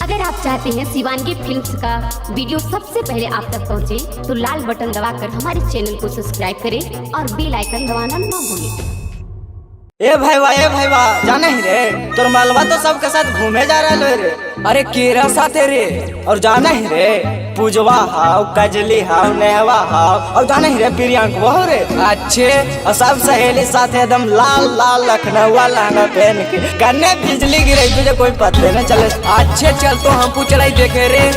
अगर आप चाहते हैं शिवानगी फिल्म्स का वीडियो सबसे पहले आप तक पहुंचे, तो लाल बटन दबाकर हमारे चैनल को सब्सक्राइब करें और बेल आइकन दबाना ना भूलें। ए भाईवा जाना ही रे, तोर मालवा तो सबके साथ घूमे जा रहा रे। अरे केरा साथे रे, और जाना ही रे पूजवा हाव, कजली हाव, नेहवा हाव, और जाना ही रे प्रियांक वो रे अच्छे, और सब सहेली साथ एकदम लाल लाल लखनऊ लहंगा पहन के कन्ने बिजली गिरे तुझे कोई पता न चले। अच्छे चल तो हम पूछलाई देखे रे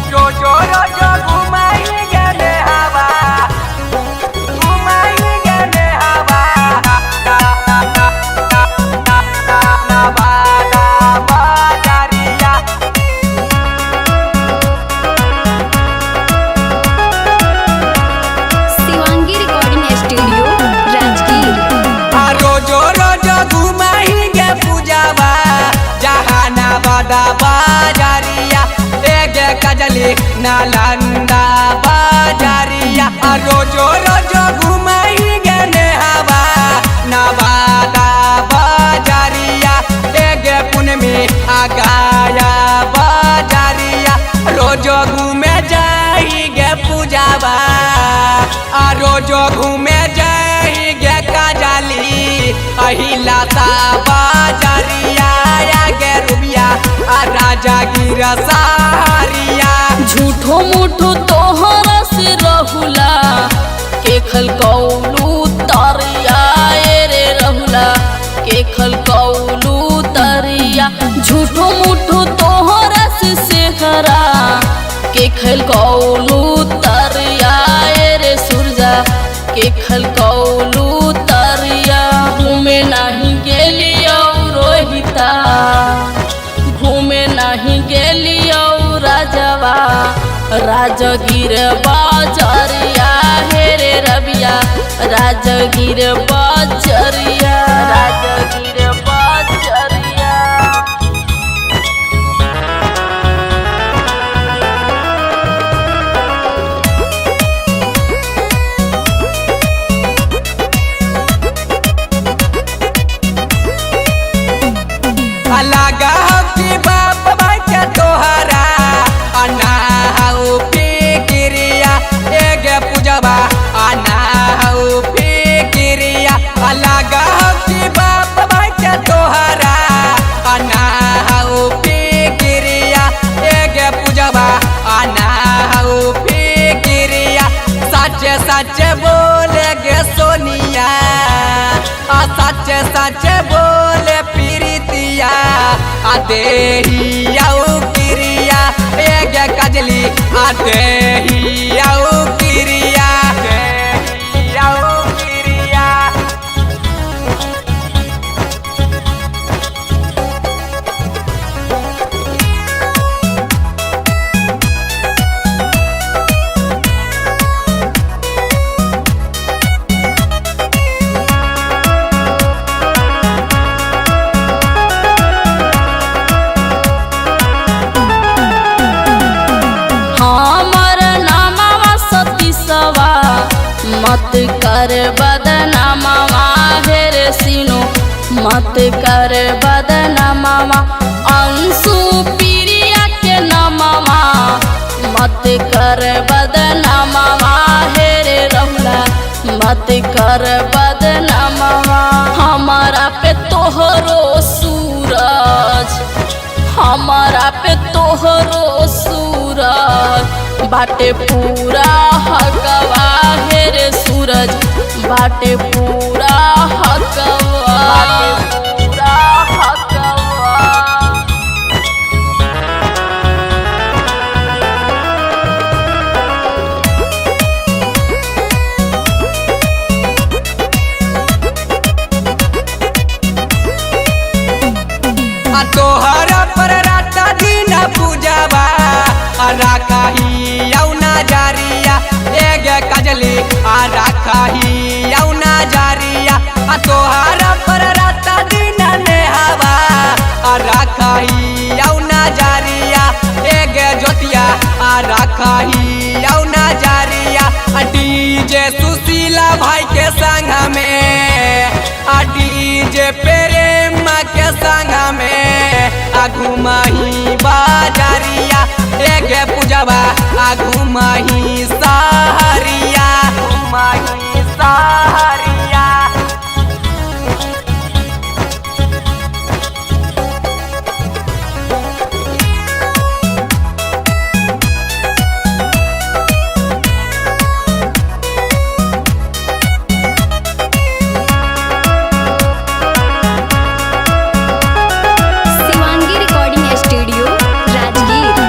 जो जो जो घुमाएंगे नेहवा, नालंदा बाजारिया, रोजो रोजो घुमाएंगे नेहवा नवादा बाजारिया, एक पुन में आगाया बाजारिया, रोजो घूमे जाएंगे पूजावा, रोजो घूमे जाएंगे काजली अहिला सा बाजारिया, गे रुबिया राजा गिरा सारिया। झूठो मूठो तोहरा से रहुला के खल कौलू तरिया रे रहुला के खल कौलू तरिया, झूठो मूठो तोहरा से सेहरा के खल कौलू तरिया रे सुरजा के खल कौलू तरिया। घूमे नहीं गेली रोहिता, घूमे नहीं गेली राजवा राजगीर बाजरिया हे रे रबिया, राजगीर बाजरिया, राजगीर बाजरिया। लगा कि बाप बच्चा तोहरा अना हऊ फिक्रिया, एक पूजवा अना हऊ फिक्रिया, लगा कि बाप बच्चा तोहरा अना हऊ फिक्रिया, एक पूजवा अना हऊ फिक्रिया। सच सच बोले गे सोनिया, सच सच बोले प्रीतिया, आदेही आऊ किरिया, एक कजली आदेही आऊ किरिया, आदेही आऊ किरिया। मत कर बदनामा हेर सीनो, मत कर बदनामा अंशु प्रिया के नामा, मत कर बदनामा हेर रहुला, मत कर बदनामा। हमारा पे तोहरो सूरज, हमारा पे तोहरो सूरज बाटे पूरा हकवा हेरे सूरज, बाटे पूरा हकवा, बाटे पूरा हकवा। तोहरा पर राता दिन पूजवा राखी औना जारिया, एक कजली राखी औना जारिया, तोहरा पर राता दिन नेहवा राखी औना जारिया, एक ज्योतिया राखी औना जारिया। डीजे सुशीला भाई के संग में, डीजे प्रेम के संग में आगू माही बाजारिया एगे पूजवा आगू माही सहरिया माही सहरिया। Shivangi recording studio Rajgir.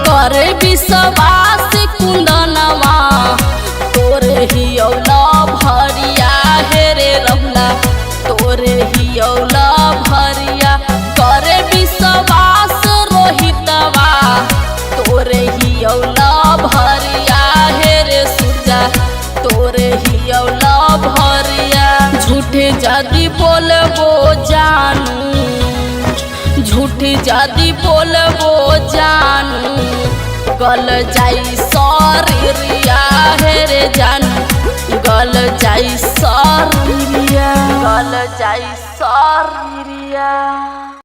करे विश्वास कुंदनवा तोरे ही औला भरिया हेरे रहुला तोरे ही औला भरिया। करे विश्वास रोहितवा तोरे ही औला भरिया हेरे सूरजा तोरे ही औला भरिया। झूठे जादी बोलबो जानू झूठी जादी बोलबो जानू गल जाई शरीरिया हेरे जानू गल जाई शरीरिया गल जाई शरीरिया।